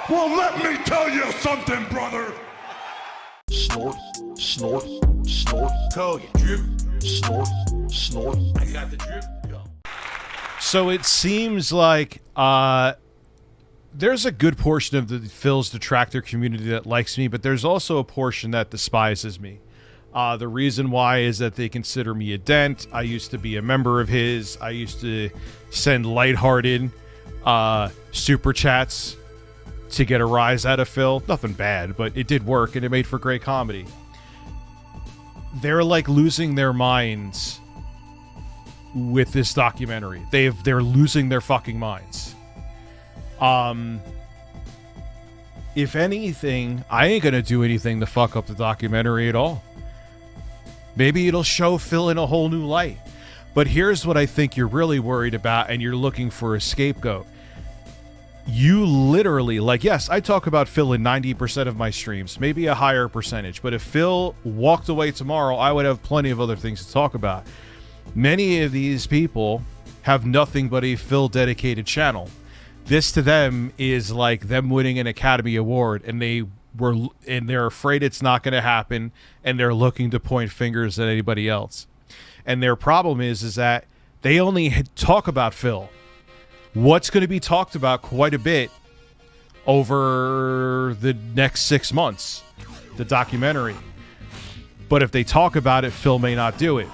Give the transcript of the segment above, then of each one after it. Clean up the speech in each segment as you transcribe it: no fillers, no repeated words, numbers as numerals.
Well, let me tell you something, brother. Snort, snort, snort. Code. Drip. Snort, snort. I got the drip. Go. So it seems like there's a good portion of the Phil's detractor community that likes me, but there's also a portion that despises me. The reason why is that they consider me a dent. I used to be a member of his. I used to send lighthearted super chats to get a rise out of Phil. Nothing bad, but it did work, and it made for great comedy. They're like losing their minds with this documentary. They're losing their fucking minds. If anything, I ain't gonna do anything to fuck up the documentary at all. Maybe it'll show Phil in a whole new light. But here's what I think you're really worried about, and you're looking for a scapegoat. You literally, like, yes, I talk about Phil in 90% of my streams, maybe a higher percentage, but if Phil walked away tomorrow, I would have plenty of other things to talk about. Many of these people have nothing but a Phil-dedicated channel. This to them is like them winning an Academy Award, and they're afraid it's not going to happen, and they're looking to point fingers at anybody else. And their problem is that they only talk about Phil. What's going to be talked about quite a bit over the next 6 months, the documentary. But if they talk about it, Phil may not do it.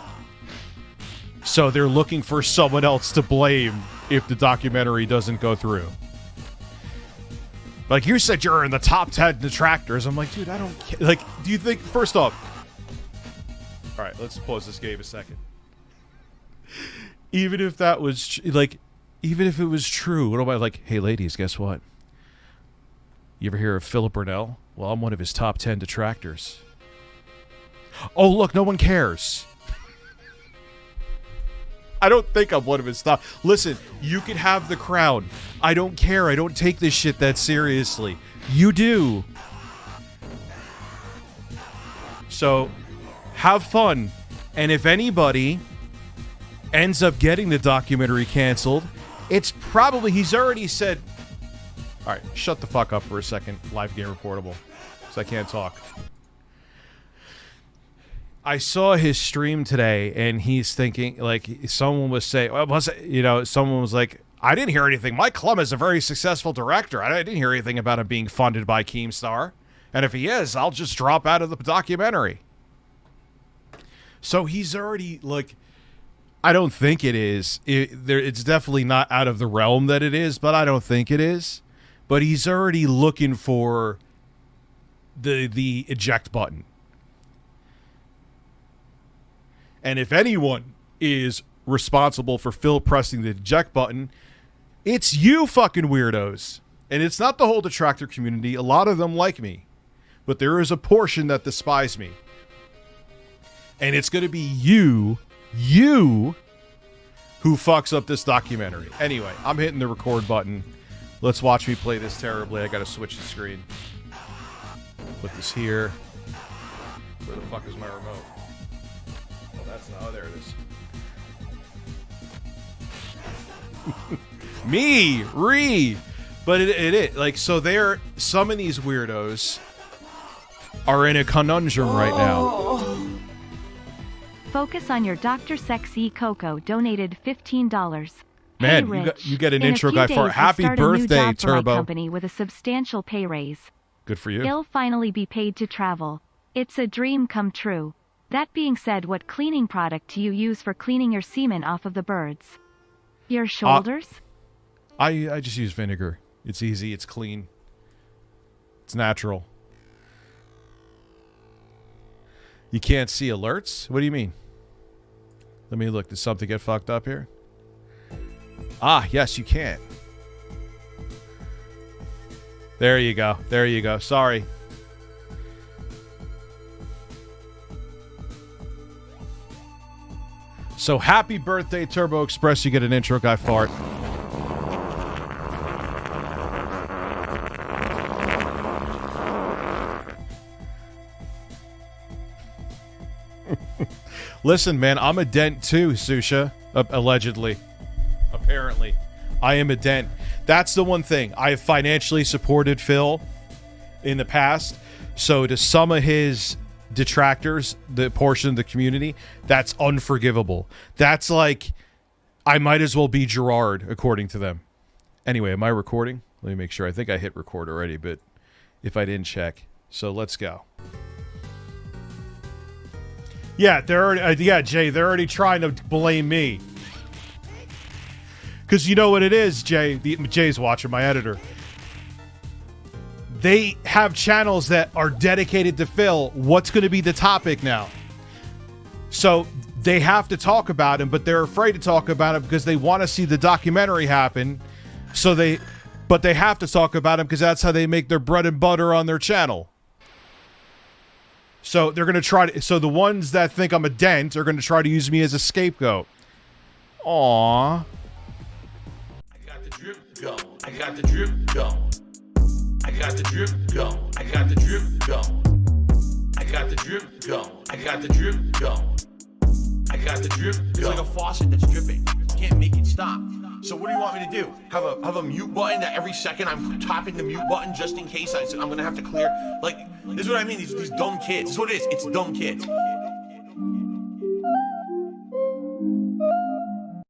So they're looking for someone else to blame if the documentary doesn't go through. Like, you said you're in the top 10 detractors. I'm like, dude, I don't care. Like, do you think, first off, all right, let's pause this game a second. Even if that was, even if it was true, what am I like, hey, ladies, guess what? You ever hear of Philip Burnell? Well, I'm one of his top 10 detractors. Oh, look, no one cares. I don't think I'm one of his top. Listen, you can have the crown. I don't care. I don't take this shit that seriously. You do. So, have fun. And if anybody ends up getting the documentary canceled, it's probably, he's already said, all right, shut the fuck up for a second, Live Game Reportable, because I can't talk. I saw his stream today, and he's thinking, like, someone was saying, well, someone was like, I didn't hear anything. Mike Clum is a very successful director. I didn't hear anything about him being funded by Keemstar. And if he is, I'll just drop out of the documentary. So he's already, like, I don't think it is. It's definitely not out of the realm that it is, but I don't think it is. But he's already looking for the eject button. And if anyone is responsible for Phil pressing the eject button, it's you fucking weirdos. And it's not the whole detractor community. A lot of them like me. But there is a portion that despise me. And it's going to be you who fucks up this documentary. Anyway, I'm hitting the record button. Let's watch me play this terribly. I got to switch the screen. Put this here. Where the fuck is my remote? Oh, that's not. Oh, there it is. But it like, so they're, some of these weirdos are in a conundrum right now. Focus on your Dr. Sexy Coco donated $15. Man, hey, you get an intro guy for happy birthday, Turbo. Company with a substantial pay raise. Good for you. He'll finally be paid to travel. It's a dream come true. That being said, what cleaning product do you use for cleaning your semen off of the birds? Your shoulders? I just use vinegar. It's easy. It's clean. It's natural. You can't see alerts? What do you mean? Let me look. Did something get fucked up here? Ah, yes, you can. There you go. There you go. Sorry. So happy birthday, Turbo Express. You get an intro guy fart. Listen, man, I'm a dent too, Susha. Allegedly. Apparently. I am a dent. That's the one thing. I have financially supported Phil in the past. So to some of his detractors, the portion of the community, that's unforgivable. That's like, I might as well be Gerard, according to them. Anyway, am I recording? Let me make sure. I think I hit record already, but if I didn't check. So let's go. Yeah, they're already, Jay, they're already trying to blame me. Because you know what it is, Jay. Jay's watching, my editor. They have channels that are dedicated to Phil. What's going to be the topic now? So they have to talk about him, but they're afraid to talk about it because they want to see the documentary happen. But they have to talk about him because that's how they make their bread and butter on their channel. So they're going to try to. So the ones that think I'm a dent are going to try to use me as a scapegoat. Aww. I got the drip going. I got the drip going. I got the drip going. I got the drip going. I got the drip going. I got the drip going. I got the drip going. It's like a faucet that's dripping. You can't make it stop. So what do you want me to do? Have a mute button that every second I'm tapping the mute button just in case I'm gonna have to clear? Like, this is what I mean. These dumb kids. This is what it is. It's dumb kids.